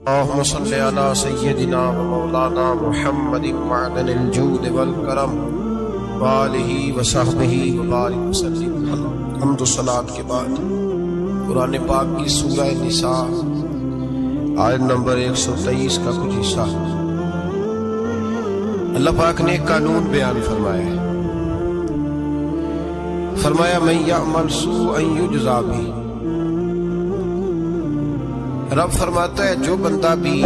اللهم صل على سيدنا ومولانا محمد معدن الجود والکرم وآلہ وصحبہ وبارک وسلم۔ حمد و صلاۃ کے بعد قرآن پاک کی سورہ نساء آیت نمبر 123 کا کچھ حصہ اللہ پاک نے ایک قانون بیان فرمایا ہے۔ فرمایا من یعمل سوءا یجزا بہ۔ رب فرماتا ہے جو بندہ بھی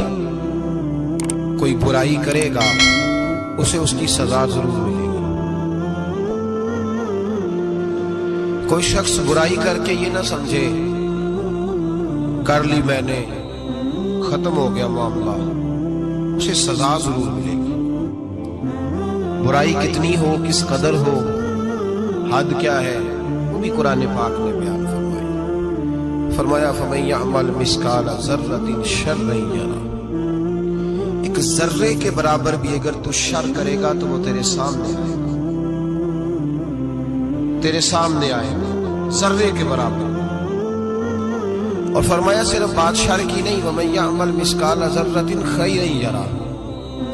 کوئی برائی کرے گا اسے اس کی سزا ضرور ملے گی۔ کوئی شخص برائی کر کے یہ نہ سمجھے کر لی میں نے ختم ہو گیا معاملہ، اسے سزا ضرور ملے گی۔ برائی کتنی ہو، کس قدر ہو، حد کیا ہے، وہ بھی قرآن پاک نے بیان فرمائی۔ فرمایا فمن یعمل مثقال ذرۃ شرا یرہ۔ ایک ذرے کے برابر بھی اگر تو شر کرے گا تو وہ تیرے سامنے آئے گا، تیرے سامنے آئے گا ذرے کے برابر۔ اور فرمایا صرف بات شر کی نہیں، ومن یعمل مثقال ذرۃ خیرا یرہ۔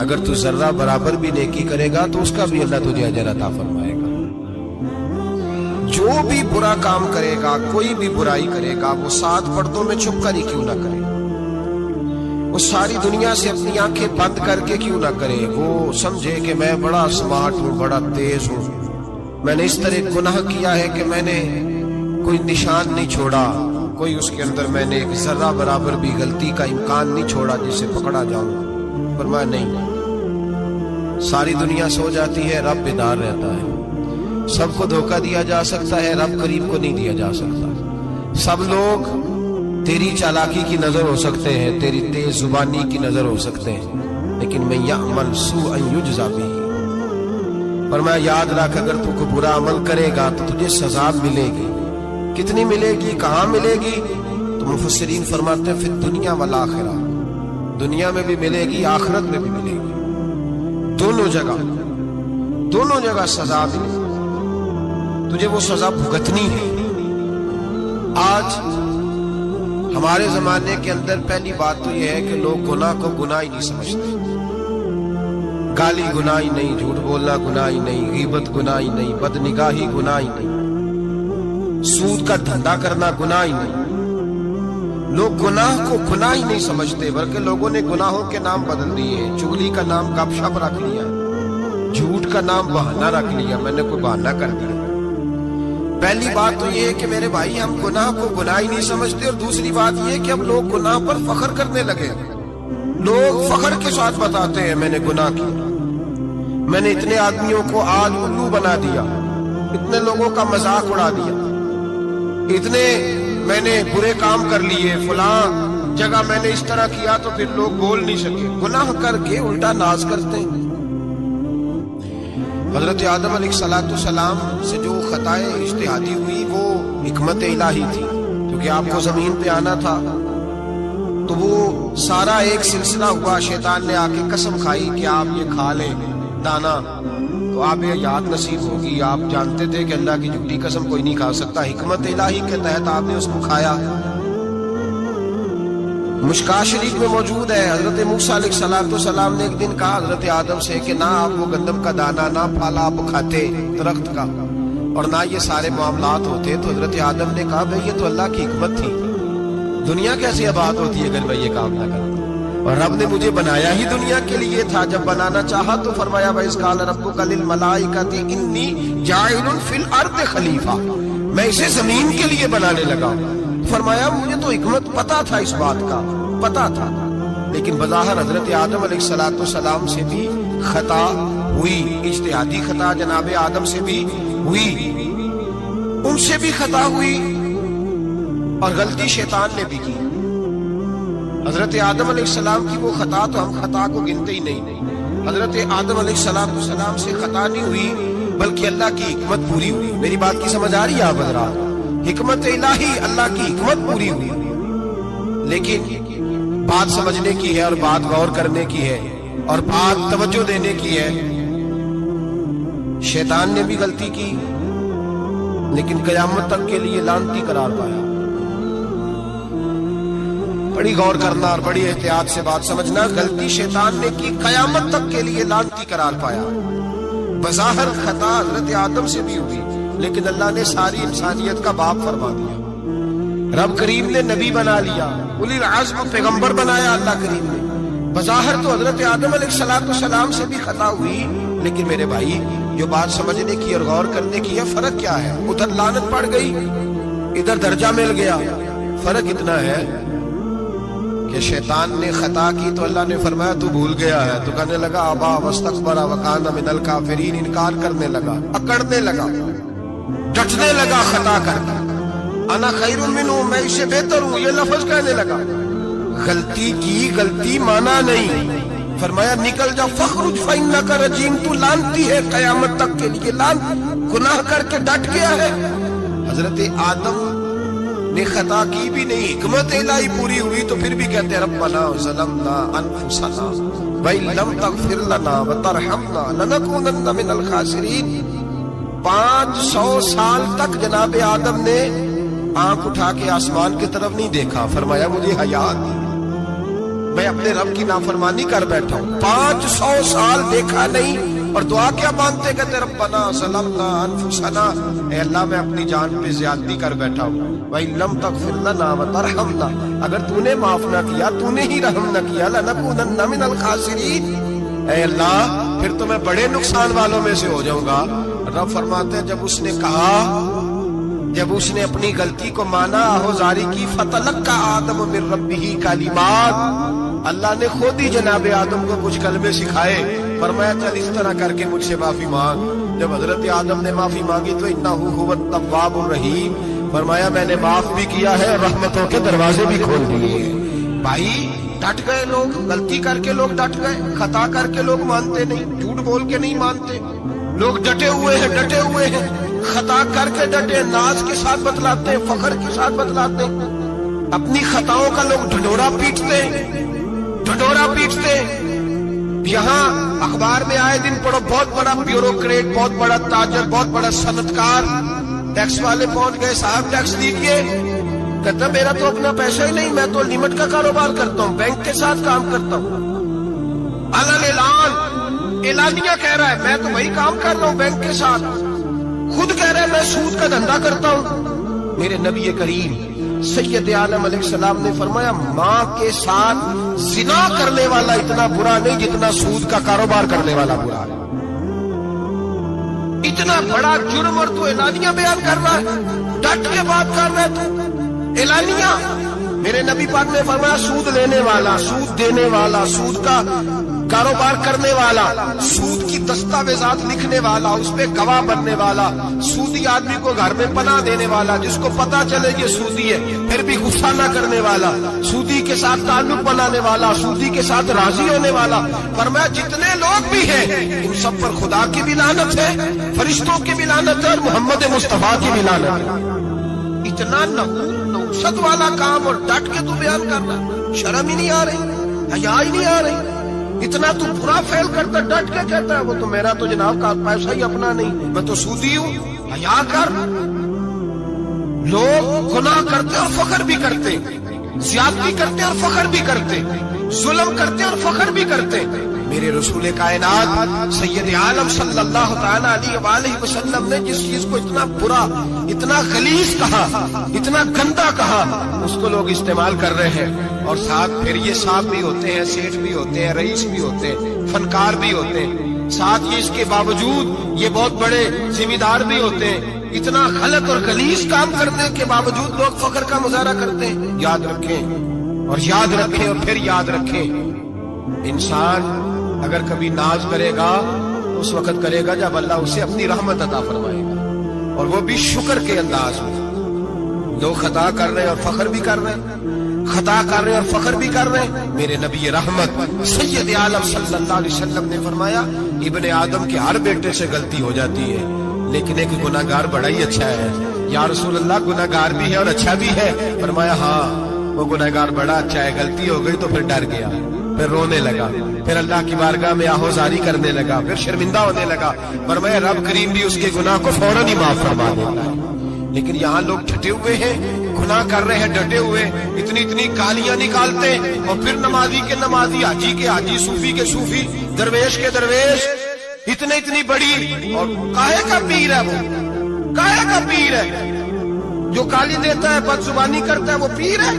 اگر تو ذرہ برابر بھی نیکی کرے گا تو اس کا بھی اللہ تجھے اجر عطا فرمائے گا۔ جو بھی برا کام کرے گا، کوئی بھی برائی کرے گا، وہ 7 پردوں میں چھپ کر ہی کیوں نہ کرے، وہ ساری دنیا سے اپنی آنکھیں بند کر کے کیوں نہ کرے، وہ سمجھے کہ میں بڑا سمارٹ ہوں، بڑا تیز ہوں، میں نے اس طرح گناہ کیا ہے کہ میں نے کوئی نشان نہیں چھوڑا، کوئی اس کے اندر میں نے ایک ذرہ برابر بھی غلطی کا امکان نہیں چھوڑا جس سے پکڑا جاؤں۔ فرمایا نہیں، ساری دنیا سو جاتی ہے، رب بیدار رہتا ہے۔ سب کو دھوکہ دیا جا سکتا ہے، رب قریب کو نہیں دیا جا سکتا۔ سب لوگ تیری چالاکی کی نظر ہو سکتے ہیں، تیری تیز زبانی کی نظر ہو سکتے ہیں، لیکن من یعمل سوءا یجزا بہ۔ فرمایا یاد رکھ اگر تو کوئی برا عمل کرے گا تو تجھے سزا ملے گی۔ کتنی ملے گی، کہاں ملے گی؟ تو مفسرین فرماتے ہیں فی الدنیا والآخرہ، دنیا میں بھی ملے گی، آخرت میں بھی ملے گی، دونوں جگہ سزا ملے گی، تجھے وہ سزا بھگتنی ہے۔ آج ہمارے زمانے کے اندر پہلی بات تو یہ ہے کہ لوگ گناہ کو گناہ ہی نہیں سمجھتے۔ گالی گناہ ہی نہیں، جھوٹ بولنا گناہ ہی نہیں، غیبت گناہ ہی نہیں، بد نگاہی گناہ ہی نہیں، سود کا دھندا کرنا گناہ ہی نہیں۔ لوگ گناہ کو گناہ ہی نہیں سمجھتے، بلکہ لوگوں نے گناہوں کے نام بدل دیے۔ چغلی کا نام گپ شپ رکھ لیا، جھوٹ کا نام بہانہ رکھ لیا، میں نے کوئی بہانہ کر دیا۔ پہلی بات تو یہ ہے کہ میرے بھائی ہم گناہ کو گناہ ہی نہیں سمجھتے، اور دوسری بات یہ کہ اب لوگ گناہ پر فخر کرنے لگے۔ لوگ فخر کے ساتھ بتاتے ہیں میں نے گناہ کیا، میں نے اتنے آدمیوں کو آج الو بنا دیا، اتنے لوگوں کا مذاق اڑا دیا، اتنے میں نے برے کام کر لیے، فلاں جگہ میں نے اس طرح کیا تو پھر لوگ بول نہیں سکے۔ گناہ کر کے الٹا ناز کرتے ہیں۔ حضرت آدم علیہ السلام سے جو خطائے اجتہادی ہوئی وہ حکمت الہی تھی، کیونکہ آپ کو زمین پہ آنا تھا، تو وہ سارا ایک سلسلہ ہوا۔ شیطان نے آ کے قسم کھائی کہ آپ یہ کھا لیں دانا تو آپ یہ یاد نصیب ہوگی۔ آپ جانتے تھے کہ اللہ کی جھوٹی قسم کوئی نہیں کھا سکتا، حکمت الہی کے تحت آپ نے اس کو کھایا۔ مشکاہ شریف میں موجود ہے، حضرت موسیٰ علیہ السلام نے ایک دن کہا حضرت آدم سے کہ نہ آپ وہ گندم کا دانہ، نہ پھل آپ کھاتے درخت کا، اور نہ یہ سارے معاملات ہوتے۔ تو حضرت آدم نے کہا بھئی یہ تو اللہ کی حکمت تھی، دنیا کیسے آباد ہوتی ہے اگر میں یہ کام نہ کرتا، اور رب نے مجھے بنایا ہی دنیا کے لیے تھا۔ جب بنانا چاہا تو فرمایا وَإِذْ قَالَ رَبُّكَ لِلْمَلَائِكَةِ إِنِّي جَاعِلٌ فِي الْأَرْضِ خَلِيفَةً، میں اسے زمین کے لیے بنانے لگا۔ فرمایا مجھے تو حکمت پتا تھا، اس بات کا پتا تھا، لیکن بظاہر حضرت آدم علیہ السلام سے بھی خطا ہوئی، اجتہادی خطا جناب آدم سے بھی ہوئی، ان سے بھی خطا ہوئی، اور غلطی شیطان نے بھی کی۔ حضرت آدم علیہ السلام کی وہ خطا تو ہم خطا کو گنتے ہی نہیں۔ حضرت آدم علیہ السلام سے خطا نہیں ہوئی بلکہ اللہ کی حکمت پوری ہوئی۔ میری بات کی سمجھ آ رہی ہے آپ حضرات؟ حکمت الہی، اللہ کی حکمت پوری ہوئی۔ لیکن بات سمجھنے کی ہے، اور بات غور کرنے کی ہے، اور بات توجہ دینے کی ہے۔ شیطان نے بھی غلطی کی لیکن قیامت تک کے لیے لعنتی قرار پایا۔ बड़ी गौर करना और बड़ी एहतियात से बात समझना। गलती शैतान ने की, कयामत तक के लिए लानती करार पाया। बज़ाहिर खता हजरत आदम से भी हुई, लेकिन अल्लाह ने सारी इंसानियत का बाप फरमा दिया। रब करीम ने नबी बना लिया, उलिल अज़्म पैगंबर बनाया अल्लाह करीम ने। बज़ाहिर तो हजरत आदम अलैहिस्सलाम से भी खता हुई, लेकिन मेरे भाई जो बात समझने की और गौर करने की है, फर्क क्या है? उधर लानत पड़ गई, इधर दर्जा मिल गया। फर्क इतना है कि शैतान ने खता की तो अल्लाह ने फरमाया तू भूल गया है, तो कहने लगा अबा वस्तकबरा व काना मिनल काफिरीन, इनकार करने लगा, अकड़ने लगा, डटने लगा खता करके। अना खैरुम मिन्हु, मैं इससे बेहतर हूं, ये लफ्ज कहने लगा। गलती की, गलती माना नहीं, फरमाया निकल जा, फखरुज फइन्नका रजीम, तू लानती है कयामत तक के लिए, लान गुनाह करके डट गया है। हजरत आदम ने खता की भी नहीं, हिकमत इलाही पूरी हुई, तो फिर भी कहते हैं रब्बना ज़लमना अनफुसना व इन लम तगफिर लना व तरहमना लनकूनन्ना मिनल खासिरीन। 500 साल तक जनाब आदम ने आंख उठा के आसमान की तरफ नहीं देखा। फरमाया मुझे हया, मैं अपने रब की नाफरमानी कर बैठा हूं। 500 साल देखा नहीं, और दुआ क्या मांगते? कहते रब्बना ज़लमना अनफुसना, ऐ अल्लाह मैं अपनी जान पे ज्यादती कर बैठा हूं। व इन लम तगफिर लना व तरहमना, अगर तूने माफ ना किया, तूने ही रहम ना किया, लनकूनन्ना मिनल खासिरीन, ऐ अल्लाह फिर तो मैं बड़े नुकसान वालों में से हो जाऊंगा। रब फरमाते हैं जब उसने कहा, जब उसने अपनी गलती को माना, आहोजारी की, फतलक्का आदम मिन रब्बिही कलिमात, अल्लाह ने खुद ही जनाब आदम को कुछ कलमे सिखाए। फरमाया चल इस तरह करके मुझसे माफी मांग। जब हजरत आदम ने माफी मांगी तो इन्नहु हुवत तव्वाबुर रहीम, फरमाया मैंने माफ भी किया है, रहमतों के दरवाजे भी खोल दिए। भाई डट गए लोग, गलती करके लोग डट गए, खता करके लोग मानते नहीं, झूठ बोल के नहीं मानते। लोग डटे हुए हैं, डटे हुए हैं, खता करके डटे, नाज के साथ बतलाते हैं, फखर के साथ बतलाते हैं। अपनी खताओं का लोग ढिढोरा पीटते हैं, ढिढोरा पीटते हैं। यहाँ अखबार में आए दिन पढ़ो, बहुत बड़ा ब्यूरोक्रेट, बहुत बड़ा ताजर, बहुत बड़ा सनतकार, टैक्स वाले पहुंच गए, साहब टैक्स दीजिए। कहता मेरा तो अपना पैसा ही नहीं, मैं तो लिमिट का कारोबार करता हूँ, बैंक के साथ काम करता हूँ। अलल ऐलान, एलानिया कह रहा है मैं तो वही काम कर रहा हूँ बैंक के साथ, खुद कह रहा है मैं सूद का धंधा करता हूँ। मेरे नबी करीम सैयद आलम अलैहिस्सलाम ने फरमाया माँ के साथ जिना करने वाला इतना बुरा नहीं जितना सूद का कारोबार करने वाला बुरा है। इतना बड़ा जुर्म और तू एलानिया बयान कर रहा है, डट के बात कर रहा है तू एलानिया। मेरे नबी पाक ने फरमाया सूद लेने वाला, सूद देने वाला, सूद का कारोबार करने वाला, सूद की दस्तावेजात लिखने वाला, उस पे गवाह बनने वाला, सूदी आदमी को घर में पनाह देने वाला, जिसको पता चले ये सूदी है फिर भी गुस्सा न करने वाला, सूदी के साथ ताल्लुक बनाने वाला, सूदी के साथ राजी होने वाला। फरमाया जितने लोग भी हैं इन सब पर खुदा की भी लानत है, फरिश्तों की भी लानत है, और मोहम्मद मुस्तफा की भी लानत है। इतना नौसत वाला काम और डट के तू बयान करना, शर्म ही नहीं आ रही, हया ही नहीं आ रही। इतना तू बुरा फेल करता, डट के कहता है वो तो मेरा तो जनाब का पैसा ही अपना नहीं, मैं तो सूदी हूँ। हया कर। लोग गुनाह करते और फखर भी करते, ज्यादती करते और फखर भी करते, जुल्म करते और फखर भी करते। मेरे रसूल कायनात सैयद आलम सल्लल्लाहु ताला अलैहि वसल्लम ने जिस चीज को इतना बुरा, इतना खलीस कहा, इतना गंदा कहा, उसको लोग इस्तेमाल कर रहे हैं। और साथ फिर ये साहब भी होते हैं, सेठ भी होते हैं, रईस भी होते हैं, फनकार भी होते हैं, साथ ही इसके बावजूद ये बहुत बड़े जिम्मेदार भी होते हैं। इतना गलत और खलीस काम करने के बावजूद लोग फखर का मुजाहरा करते हैं। याद रखें और याद रखें और फिर याद रखें, इंसान अगर कभी नाज करेगा तो उस वक्त करेगा जब अल्लाह उसे अपनी रहमत अता फरमाएगा, और वो भी शुक्र के अंदाज में। लोग खता कर रहे हैं और फखर भी कर रहे हैं, खता कर रहे हैं और फखर भी कर रहे हैं। मेरे नबी रहमत सैयद आलम सल्लल्लाहु अलैहि वसल्लम ने फरमाया इब्ने आदम के हर बेटे से गलती हो जाती है, लेकिन एक गुनाहगार बड़ा ही अच्छा है। या रसूल अल्लाह गुनाहगार भी है और अच्छा भी है? फरमाया हाँ वो गुनाहगार बड़ा अच्छा है, गलती हो गई तो फिर डर गया, फिर रोने लगा, फिर अल्लाह की बारगाह में आहोजारी करने लगा, फिर शर्मिंदा होने लगा। फरमाया रब करीम भी उसके गुनाह को फौरन ही माफ फरमा देता है। लेकिन यहाँ लोग छटे हुए हैं, गुनाह कर रहे हैं डटे हुए, इतनी इतनी गालियां निकालते, और फिर नमाजी के नमाजी, हाजी के हाजी, सूफी के सूफी, दरवेश के दरवेश, इतनी इतनी बड़ी, और काहे का पीर है वो, काहे का पीर है? जो गाली देता है, बदजुबानी करता है, वो पीर है?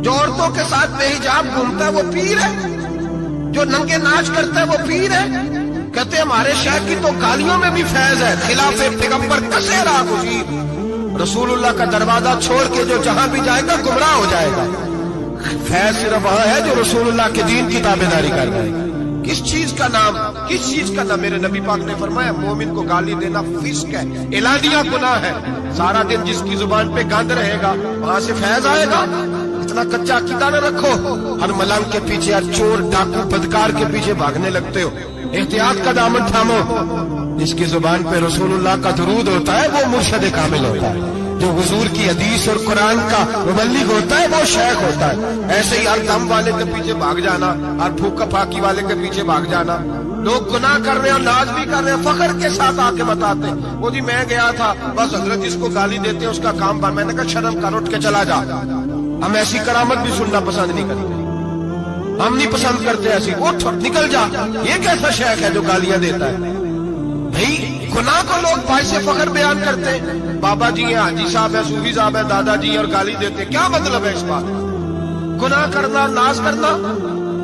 जो औरतों के साथ बेहिजाब घूमता है, वो पीर है? जो नंगे नाच करता है, वो पीर है? कहते हमारे शायख की तो गालियों में भी फैज है। खिलाफे पैगंबर कसे रहा खुशी, रसूलुल्लाह का दरवाजा छोड़ के जो जहां भी जाएगा गुमराह हो जाएगा। फैज सिर्फ वह है जो रसूलुल्लाह के दीन की ताबेदारी कर रहा है। किस चीज का नाम, किस चीज का नाम? मेरे नबी पाक ने फरमाया मोमिन को गाली देना फिस्क है, इलादिया गुनाह है। सारा दिन जिसकी जुबान पे गंद रहेगा वहां से फैज आएगा? इतना कच्चा अकीदा न रखो। हर मलंग के पीछे, हर चोर डाकू बदकार के पीछे भागने लगते हो। एहतियात का दामन थामो। जिसकी जुबान पे रसूलुल्लाह का दुरूद होता है वो मुर्शद कामिल होता है। जो हुजूर की हदीस और कुरान का मुबल्लिग होता है वो शेख होता है। ऐसे ही हर दम वाले के पीछे भाग जाना, हर फूका फाकी वाले के पीछे भाग जाना। लोग गुनाह कर रहे हैं और नाज भी कर रहे हैं, फखर के साथ आके बताते हैं वो जी मैं गया था, बस हजरत जिसको गाली देते हैं उसका काम बन। मैंने कहा शर्म कर, उठ के चला जा। हम ऐसी करामत भी सुनना पसंद नहीं करते, हम नहीं पसंद करते ऐसी। उठ निकल जा। ये कैसा शेख है जो गालियां देता है? भाई गुनाह को लोग भाई से फखर बयान करते हैं। बाबा जी हैं, हाजी साहब है, सूफी साहब है, दादाजी और गाली देते हैं। क्या मतलब है इस बात? गुनाह करना, नाज करना,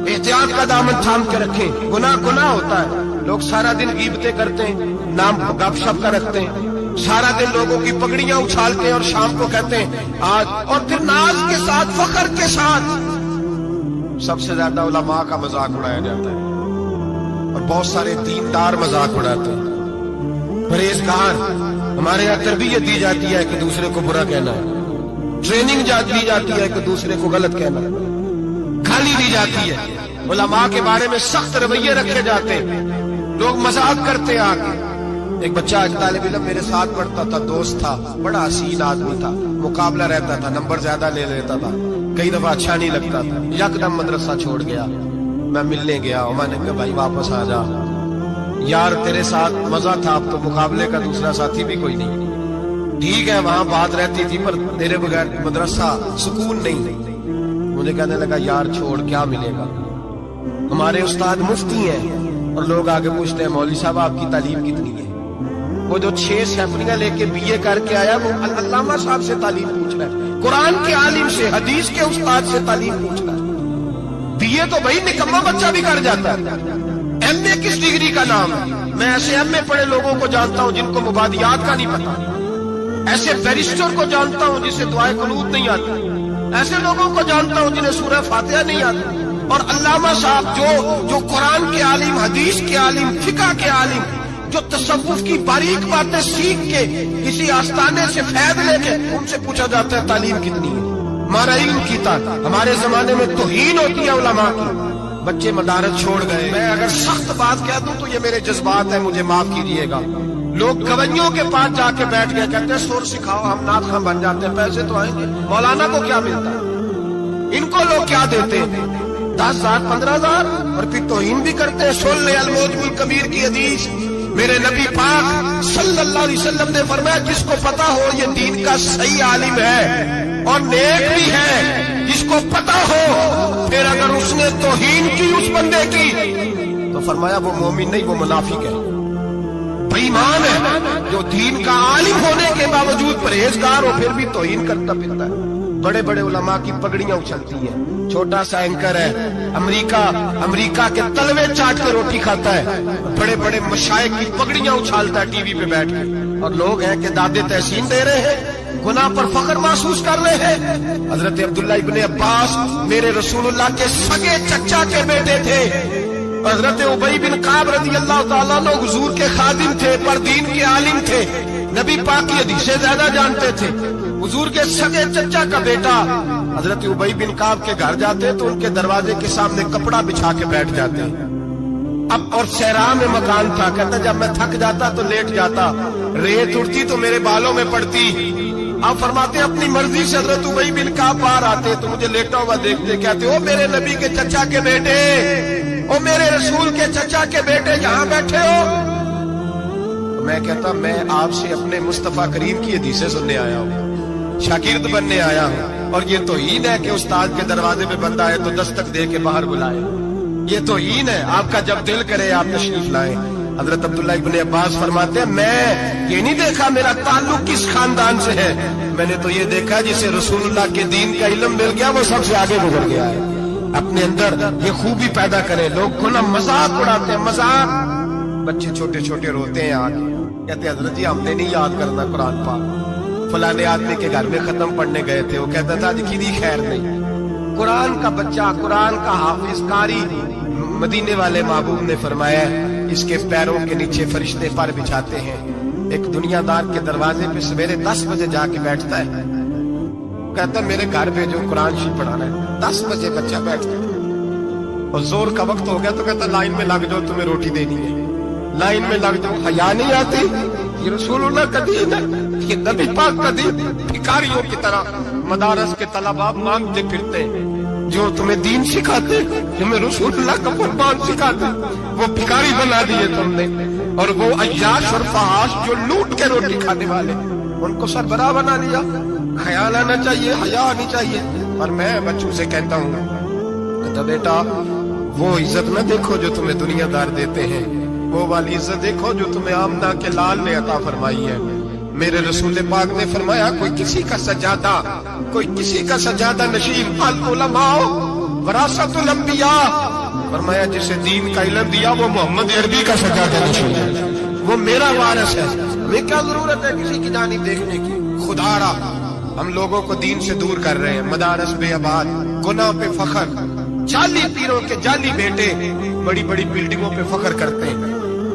एहतियात का दामन थाम के रखें। गुनाह गुनाह होता है। लोग सारा दिन गीबतें करते हैं, नाम गपशप का रखते हैं, सारा दिन लोगों की पगड़ियां उछालते हैं और शाम को कहते हैं आज, और फिर नाज के साथ, फखर के साथ सबसे ज्यादा उलमा का मजाक उड़ाया जाता है और बहुत सारे दीनदार मजाक उड़ाते हैं। परहेजगार, हमारे यहाँ तरबियत दी जाती है कि दूसरे को बुरा कहना है, ट्रेनिंग दी जाती है कि दूसरे को गलत कहना है, गाली दी जाती है, उलमा के बारे में सख्त रवैये रखे जाते हैं, लोग मजाक करते हैं आके। एक बच्चा एक तालिब इल्म मेरे साथ पढ़ता था, दोस्त था, बड़ा हसीन आदमी था, मुकाबला रहता था, नंबर ज्यादा ले लेता था, कई दफा अच्छा नहीं लगता था। यकदम मदरसा छोड़ गया, मैं मिलने गया और मैंने कहा भाई वापस आ जा यार, तेरे साथ मजा था, अब तो मुकाबले का दूसरा साथी भी कोई नहीं। ठीक है वहां बात रहती थी पर तेरे बगैर मदरसा सुकून नहीं। मुझे कहने लगा यार छोड़, क्या मिलेगा? हमारे उस्ताद मुफ्ती हैं और लोग आगे पूछते हैं मौलवी साहब आपकी तालीम कितनी है? वो जो 6 सैफरियां लेके बीए करके आया वो अल्लामा साहब से तालीम पूछ रहा है, कुरान के आलिम से, हदीस के उस्ताद से तालीम पूछ रहा है। बीए तो भाई निकम्मा बच्चा भी कर जाता है, एमए किस डिग्री का नाम है? मैं ऐसे एमए पढ़े लोगों को जानता हूं जिनको मुबादियात का नहीं पता, ऐसे बैरिस्टर को जानता हूं जिसे दुआए कुनूत नहीं आती, ऐसे लोगों को जानता हूं जिन्हें सूरह फातिहा नहीं आती। और अल्लामा साहब जो कुरान के आलिम, हदीस के आलिम, फिका के आलिम, जो तसव्वुफ की बारीक बातें सीख के किसी आस्थाने से फैद लेके, उनसे पूछा जाता है तालीम कितनी है? हमारा इल्म की ताकत। हमारे जमाने में तौहीन होती है उलमा की, बच्चे मदारस छोड़ गए। मैं अगर सख्त बात कह दूं तो ये मेरे जज्बात है, मुझे माफ कीजिएगा। लोग गवैयों के पास जाके बैठ गए, कहते हैं सुर सिखाओ, हम नात खां बन जाते हैं, पैसे तो आएंगे। मौलाना को क्या मिलता है? इनको लोग क्या देते हैं? 10,000 15,000, और फिर तौहीन भी करते हैं। सुन ले अल-मौजमुल कबीर की हदीस, मेरे नबी पाक सल्लल्लाहु अलैहि वसल्लम ने फरमाया जिसको पता हो ये दीन का सही आलिम है और नेक भी है, जिसको पता हो, फिर अगर उसने तौहीन की उस बंदे की तो फरमाया वो मोमिन नहीं, वो मुनाफिक है, बेईमान है। जो दीन का आलिम होने के बावजूद परहेजगार हो फिर भी तौहीन करता फिरता है। बड़े बड़े उलमा की पगड़ियां उछलती हैं, छोटा सा एंकर है, अमेरिका के तलवे चाट के रोटी खाता है, बड़े बड़े मशाइख की पगड़ियां उछालता है टीवी पे बैठ के, और लोग हैं कि दादे तहसीन दे रहे हैं, गुनाह पर फख्र महसूस कर रहे हैं। हजरत अब्दुल्ला इब्ने अब्बास मेरे रसूलुल्लाह के सगे चचा के बेटे थे। हजरत उबई बिन काब रज़ी अल्लाह ताला अन्हु हुजूर के खादिम थे, पर दीन के आलिम थे, नबी पाक की हदीसें ज्यादा जानते थे। हुजूर के सगे चचा का बेटा हजरत उबई बिन काब के घर जाते तो उनके दरवाजे के सामने कपड़ा बिछा के बैठ जाते। अब और सहरा में मकान था, कहता जब मैं थक जाता तो लेट जाता, रेत उड़ती तो मेरे बालों में पड़ती। आप फरमाते अपनी मर्जी से हजरत उबई बिन काब बाहर आते तो मुझे लेटा हुआ देखते, कहते ओ मेरे नबी के चचा के बेटे, ओ मेरे रसूल के चचा के बेटे यहां बैठे हो? मैं कहता मैं आपसे अपने मुस्तफा करीम की हदीसें सुनने आया हूं। शागिर्द बनने आया हूं, और ये तौहीन है कि उस्ताद के दरवाजे पे बंदा है तो दस्तक दे के बाहर बुलाए। ये तौहीन है, आपका जब दिल करे आप तशरीफ लाएं। हजरत अब्दुल्लाह इब्न अब्बास फरमाते हैं, मैं ये नहीं देखा मेरा ताल्लुक किस खानदान से है, मैंने तो ये देखा जिसे रसूलुल्लाह के दीन का इल्म मिल गया वो सबसे आगे गुजर गया है। अपने अंदर ये खूबी पैदा करें। लोग ना मजाक उड़ाते हैं, मजाक। बच्चे छोटे छोटे रोते हैं, आगे कहते हैं हजरत जी हमने नहीं याद करना कुरान पाक, फलाने आदमी के घर में खत्म पढ़ने गए थे, वो कहता था किसी खैर नहीं। कुरान का बच्चा, कुरान का हाफिज कारी, मदीने वाले महबूब ने फरमाया इसके पैरों के नीचे फरिश्ते पर बिछाते हैं। एक दुनियादार के दरवाजे पे सवेरे 10 बजे जाके बैठता है, कहता मेरे घर भेजो कुरान शरीफ पढ़ाना है। 10 बजे बच्चा बैठता है, और जोर का वक्त हो गया तो कहता लाइन में लग जाओ, तुम्हें रोटी देनी है, लाइन में लग जाओ। हया नहीं आती? ये रसूलुल्लाह का दीन है, ये नबी पाक का दीन। भिखारियों की तरह मदारस के तलबा मांगते फिरते हैं, जो तुम्हें दीन सिखाते, तुम्हें रसूलुल्लाह का फरमान सिखाते, वो भिखारी बना दिए तुमने। और वो अय्याश और फहाश जो लूट के रोटी खाने वाले, उनको सरबराह बना लिया। ख्याल आना चाहिए, हया आनी चाहिए। और मैं बच्चों से कहता हूँ, तो बेटा वो इज्जत न देखो जो तुम्हें दुनियादार देते हैं, वो वाली इज्जत देखो जो तुम्हें आमना के लाल ने अता फरमाई है। मेरे रसूल पाक ने फरमाया कोई किसी का सजादा, कोई किसी का सजादा नशीब, अल उलमाओ वरासतुल अंबिया। फरमाया जिसे दीन का इल्म दिया वो मोहम्मद अरबी का सजादा नशीब है, वो मेरा वारिस है। हमें क्या जरूरत है किसी की जानिब देखने की? खुदारा हम लोगों को दीन से दूर कर रहे हैं। मदारस पे आबाद, गुनाह पे फखर, जाली पीरों के जाली बेटे बड़ी बड़ी बिल्डिंगों पे फखर करते हैं,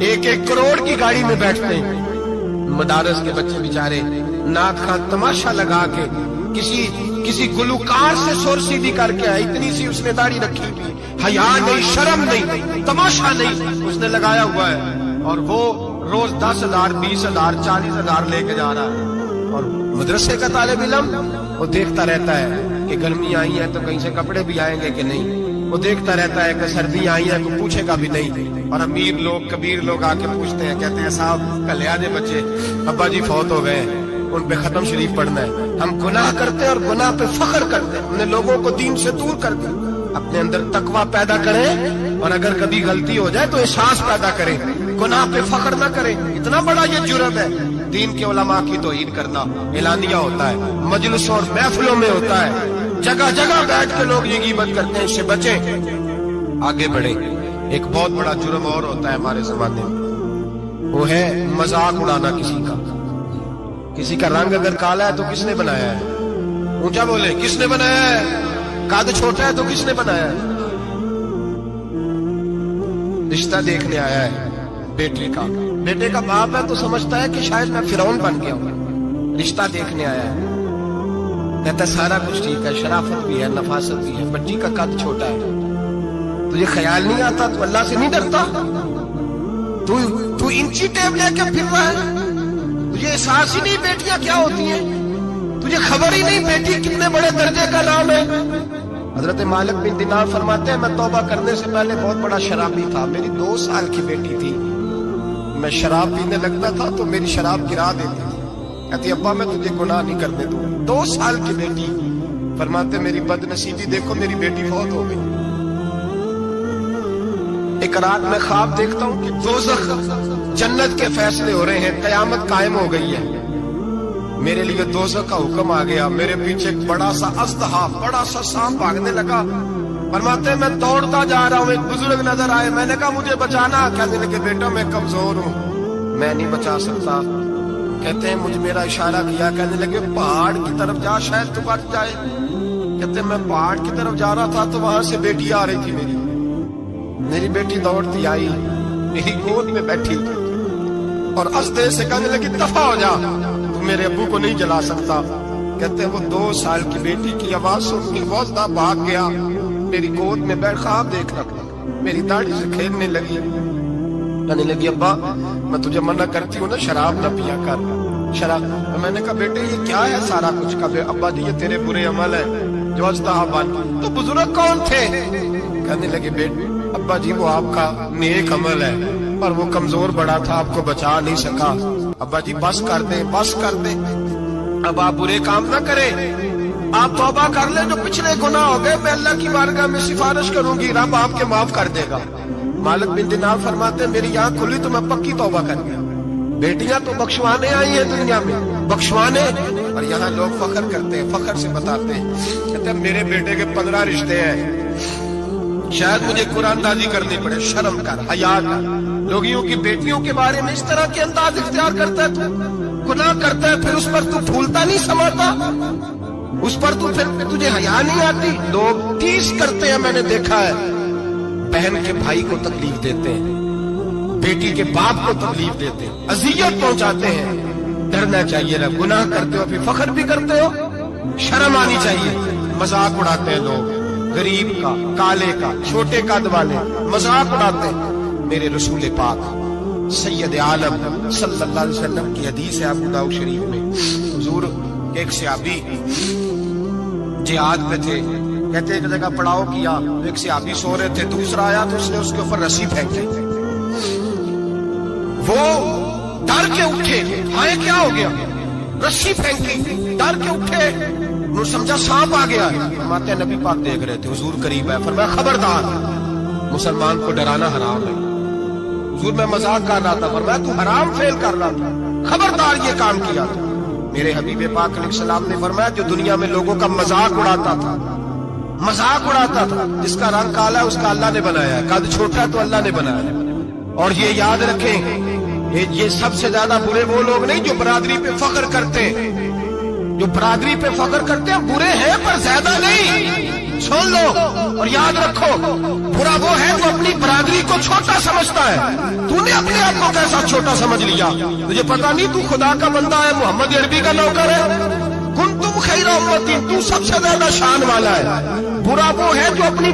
1-1 करोड़ की गाड़ी में बैठते हैं। मदारस के बच्चे बेचारे नात खान तमाशा लगा के किसी गुलूकार से सुर सीधी करके आए, इतनी सी उसने दाढ़ी रखी हुई, हया नहीं, शर्म नहीं, तमाशा नहीं, उसने लगाया हुआ है। और वो रोज 10,000, 20,000, 40,000 लेके जा रहा है। और मदरसे का तालिब इल्म वो देखता रहता है कि गर्मी आई है तो कहीं से कपड़े भी आएंगे कि नहीं, वो देखता रहता है कि सर्दी आई है तो पूछेगा भी नहीं। और अमीर लोग, कबीर लोग आके पूछते हैं, कहते हैं साहब कल्याणे बच्चे अब्बा जी फौत हो गए, उन पे खत्म शरीफ पढ़ना है। हम गुनाह करते हैं और गुनाह पे फख्र करते हैं, हमने लोगों को दीन से दूर कर दिया। अपने अंदर तकवा पैदा करें, और अगर कभी गलती हो जाए तो एहसास पैदा करें, गुनाह पे फख्र ना करें। इतना बड़ा ये जुर्म है दीन के उलमा की तौहीन करना। एलानिया होता है, मजलिसों और महफिलों में होता है, जगह जगह बैठ के लोग ये गीबत करते हैं, इससे बचें, आगे बढ़े। एक बहुत बड़ा जुर्म और होता है हमारे जमाने में, वो है मजाक उड़ाना किसी का। किसी का रंग अगर काला है तो किसने बनाया है? ऊंचा बोले, किसने बनाया है? कद छोटा है तो किसने बनाया है? रिश्ता देखने आया है बेटे का बाप है तो समझता है कि शायद मैं फिरौन बन गया हूं। रिश्ता देखने आया है, कहता सारा कुछ ठीक है, शराफत भी है, नफासत भी है, बच्ची का कद छोटा है। तुझे ख्याल नहीं आता? तो अल्लाह से नहीं डरता? तू इंची टेप लेके फिर रहा है, तुझे एहसास ही नहीं बेटियां क्या होती हैं, तुझे खबर ही नहीं बेटी कितने बड़े दर्जे का नाम है। हजरत मालिक बिन दिनार फरमाते हैं मैं तौबा करने से पहले बहुत बड़ा शराबी था, मेरी 2 साल की बेटी थी, मैं शराब पीने लगता था तो मेरी शराब गिरा देती थी, कहती अब्बा मैं तुझे गुनाह नहीं करने दूंगा। 2 साल की बेटी। फरमाते मेरी बदनसीबी देखो, मेरी बेटी फौत हो गई। एक रात में ख्वाब देखता हूं कि दोज़ख जन्नत के फैसले हो रहे हैं, कयामत कायम हो गई है। मेरे लिए दोज़ख का हुक्म आ गया, मेरे पीछे एक बड़ा सा अज़दहा, बड़ा सा सांप भागने लगा। फरमाते मैं दौड़ता जा रहा हूं, एक बुजुर्ग नजर आए, मैंने कहा मुझे बचाना। कहने लगे बेटा मैं कमजोर हूं, मैं नहीं बचा सकता। कहते हैं मुझे मेरा इशारा किया, कहने लगे पहाड़ की तरफ जा, शायद तू बच जाए। कहते मैं पहाड़ की तरफ जा रहा था तो वहां से बेटी आ रही थी, मेरी बेटी दौड़ती आई, मेरी गोद में बैठी और अस्ते से कहने लगी दफा हो जा, तू मेरे अब्बू को नहीं जला सकता। कहते वो 2 साल की बेटी की आवाज सुन के फौजदा भाग गया, मेरी गोद में बैठ ख्वाब देख रहा, मेरी दाढ़ी से खेलने लगी, कहने लगी अब्बा मैं तुझे मना करती हूँ ना, शराब न पिया कर, शराब। तो मैंने कहा बेटे ये क्या है सारा कुछ का? अब्बा जी ये तेरे बुरे अमल है जो अज़दहा बन। तो बुजुर्ग कौन थे? कहने लगे बेटे अब्बा जी वो आपका नेक अमल है, पर वो कमजोर बड़ा था, आपको बचा नहीं सका। अब्बा जी बस कर दे, बस कर दे। अब आप बुरे काम ना करें, आप तौबा कर ले, जो पिछले गुनाह हो गए मैं अल्लाह की बारगाह में सिफारिश करूंगी, रब आपके माफ कर देगा। मालिक बिन दिनार फरमाते मेरी आंख खुली तो मैं पक्की तौबा कर गया। बेटियां तो बख्शवाने आई है दुनिया में, बख्शवाने, और यहाँ लोग फख्र करते हैं, फख्र से बताते हैं, कहते हैं मेरे बेटे के 15 रिश्ते हैं, शायद मुझे कुरानदाजी करनी पड़े, शर्म कर, हया कर। लोगियों की बेटियों के बारे में इस तरह के अंदाज इख्तियार करता है, तू गुनाह करता है, फिर उस पर तू फूलता नहीं समाता, उस पर तू फिर तुझे हया नहीं आती। लोग टीस करते हैं, मैंने देखा है, बहन के भाई को तकलीफ देते हैं, बेटी के बाप को तकलीफ देते हैं, अजियत पहुंचाते हैं। डरना चाहिए ना, गुनाह करते हो फिर फख्र भी करते हो, शर्म आनी चाहिए। मजाक उड़ाते हैं लोग, गरीब का, काले का, छोटे कद वाले मजाक उड़ाते हैं। मेरे रसूल पाक सैयद आलम सल्लल्लाहु अलैहि वसल्लम की हदीस है अबू दाऊद शरीफ में, हुजूर के एक सहाबी जिहाद पे थे, कहते एक जगह पड़ाव किया, एक सहाबी सो रहे थे, दूसरा आया तो उसने उसके ऊपर रस्सी फेंकी, वो डर के उठे, हाय क्या हो गया, रस्सी फेंकी, डर के उठे, वो समझा सांप आ गया है। माते नबी पाक देख रहे थे, हुजूर करीब है, फरमाया खबरदार, मुसलमान को डराना हराम है। हुजूर मैं मजाक कर रहा था, फरमाया तू हराम फेल कर रहा था, खबरदार ये काम किया था। मेरे हबीब पाक अलैहिस्सलाम ने फरमाया जो दुनिया में लोगों का मजाक उड़ाता था, मजाक उड़ाता था, जिसका रंग काला है उसका अल्लाह ने बनाया, कद छोटा है तो अल्लाह ने बनाया। और ये याद रखें, ये सबसे ज्यादा बुरे वो लोग नहीं जो बरादरी पे फख्र करते हैं, जो बरादरी पे फख्र करते हैं बुरे हैं पर ज्यादा नहीं। सुन लो और याद रखो, बुरा वो है जो अपनी बरादरी को छोटा समझता है। तूने अपने आप को कैसा छोटा समझ लिया, तुझे पता नहीं तू खुदा का बंदा है, मोहम्मद अरबी का नौकर है। कुंतुम खैरा उम्मतिन, तू सबसे ज्यादा शान वाला है। बुरा वो है जो अपनी